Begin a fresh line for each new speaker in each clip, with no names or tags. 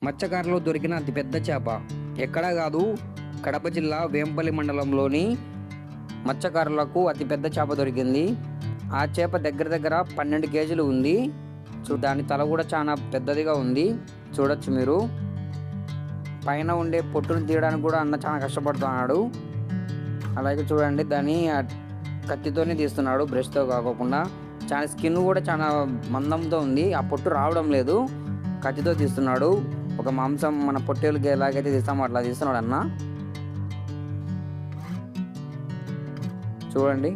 మత్స్యకారులో దొరికిన అతిపెద్ద చేప ఎక్కడా కాదు, కడప జిల్లా వేంపల్లి మండలంలోని మత్స్యకారులకు అతిపెద్ద చేప దొరికింది. ఆ చేప దగ్గర దగ్గర 12 కేజీలు ఉంది. దాని తల కూడా చాలా పెద్దదిగా ఉంది, చూడొచ్చు మీరు. పైన ఉండే పొట్టును తీయడానికి కూడా అన్న చాలా కష్టపడుతున్నాడు. అలాగే చూడండి, దాన్ని కత్తితోనే తీస్తున్నాడు, బ్రష్తో కాకుండా. చాలా స్కిన్ కూడా చాలా మందంతో ఉంది, ఆ పొట్టు రావడం లేదు, కత్తితో తీస్తున్నాడు. ఒక మాంసం మన పొట్టేలుకి ఎలాగైతే తీస్తామో అట్లా తీస్తున్నాడు అన్న. చూడండి,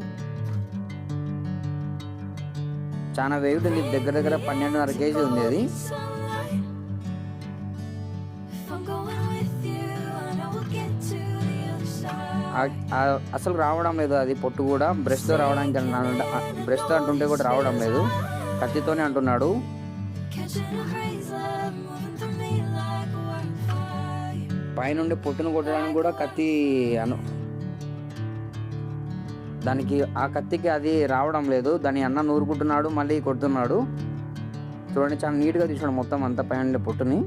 చాలా వెయిట్ ఉంది, దగ్గర దగ్గర 12.5 కేజీ ఉంది అది. అసలు రావడం లేదు అది పొట్టు కూడా, బ్రష్తో రావడానికి బ్రష్తో అంటుంటే కూడా రావడం లేదు, కత్తితోనే అంటున్నాడు. పైనుండి పొట్టును కొట్టడానికి కూడా కత్తి దానికి ఆ కత్తికి అది రావడం లేదు. దాని అన్న నూరుకుంటున్నాడు, మళ్ళీ కొడుతున్నాడు. చూడండి, చాలా నీట్గా తీసాడు మొత్తం అంతా పైన పొట్టుని.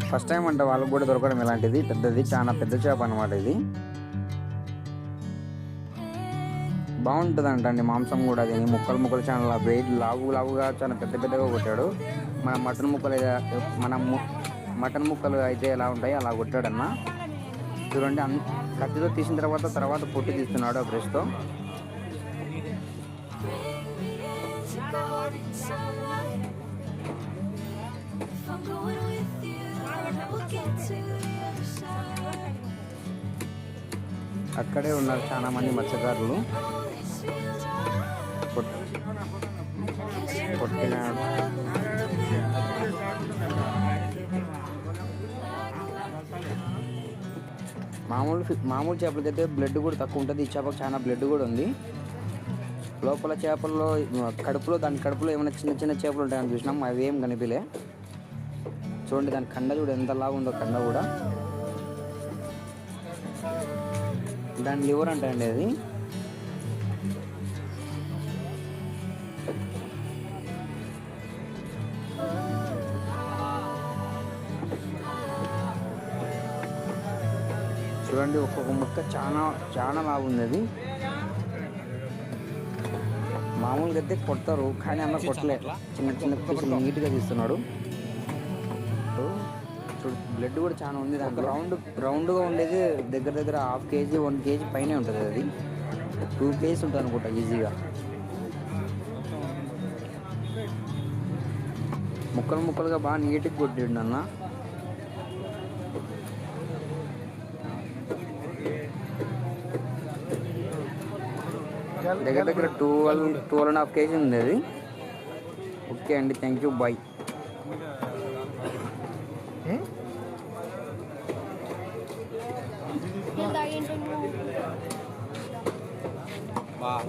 ఫస్ట్ టైం అంట వాళ్ళకు కూడా దొరకడం ఇలాంటిది పెద్దది, చాలా పెద్ద చేప అనమాట ఇది. బాగుంటుంది అంటండి మాంసం కూడా. అది ముక్కలు చాలా వెయిట్ లావుగా చాలా పెద్దగా కొట్టాడు. మన మటన్ ముక్కలు అయితే ఎలా ఉంటాయి అలా కొట్టాడన్న. చూడండి, కత్తితో తీసిన తర్వాత పొట్టి తీస్తున్నాడు ఆ బ్రష్తో. అక్కడే ఉన్నారు చాలా మంది మత్స్యకారులు. కొట్టినాడు. మామూలు చేపలకైతే బ్లడ్ కూడా తక్కువ ఉంటుంది, ఈ చేపకు చాలా బ్లడ్ కూడా ఉంది. లోపల చేపల్లో దాని కడుపులో ఏమైనా చిన్న చిన్న చేపలు ఉంటాయని చూసినాం, అవి ఏం కనిపిలే. చూడండి, దాని కండ చూడు ఎంత లాగా ఉందో, కండ కూడా. దాని లివర్ అంటండి అది. చూడండి, ఒక్కొక్క ముక్క చాలా లాగుంది అది. మామూలుగా అయితే కొడతారు, కానీ అన్న కొట్టలే, చిన్న పీసులు నీట్గా తీస్తున్నాడు. బ్లడ్ కూడా చాలా ఉంది దాంట్లో. రౌండ్గా ఉండేది దగ్గర దగ్గర 1/2 కేజీ 1 కేజీ పైనే ఉంటుంది అది. 2 కేజీస్ ఉంటుంది అనుకుంటా ఈజీగా. ముక్కలుగా బాగా నీట్గా కొట్టిండు అన్న. దగ్గర దగ్గర 12.5 కేజీ ఉంది అది. ఓకే అండి, థ్యాంక్ యూ, బాయ్.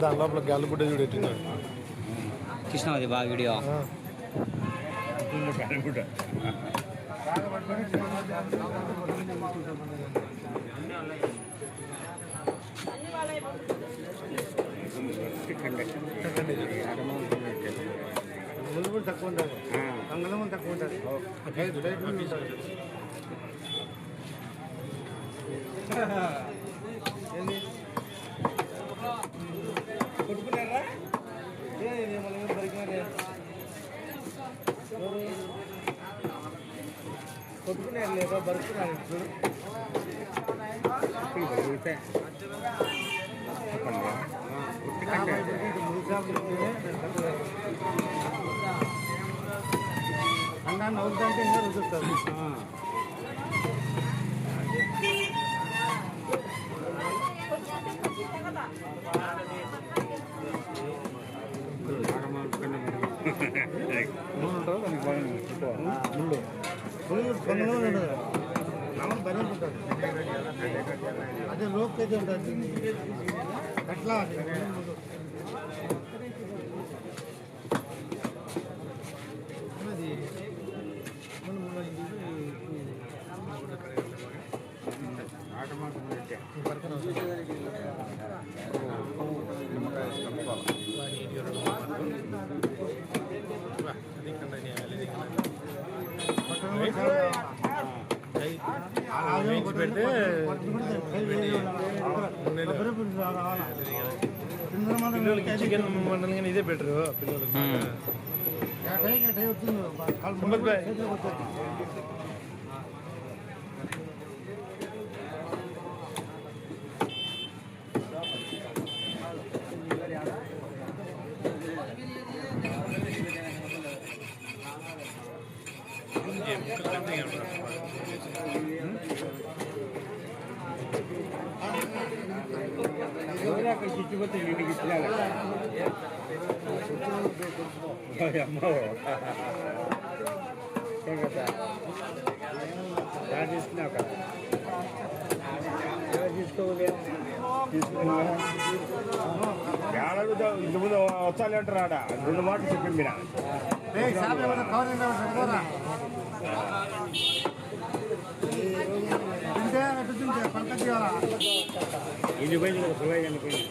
దాని లోపల గాలి బుడ్డ చూడెట్టినాడు
కృష్ణ, అది బాగా వీడియో.
తక్కువ ఉంటుంది, అంగళం తక్కువ ఉంటుంది. కొట్టుకున్నారా కొట్టుకున్నారు లేదా బరుకున్నారు ఇప్పుడు. అన్నా నవ్వుతుంటే ఇంకా రుచుతారు. అదే లోక్ అయితే ఉంటుంది అట్లా. నిమ్మకాయ
పెడితే పిల్లలకి చికెన్ మండలం కానీ ఇదే బెటర్ పిల్లలకి
అక్కడ చిచ్చిపోతే ఇంటికి ఇచ్చినాక అమ్మ తీసుకున్నాక తీసుకోలే ఇంత ముందు వచ్చాలి అంటారు ఆడ 2 మాటలు చెప్పింది మీరు ఇది పోయింది 20 పోయింది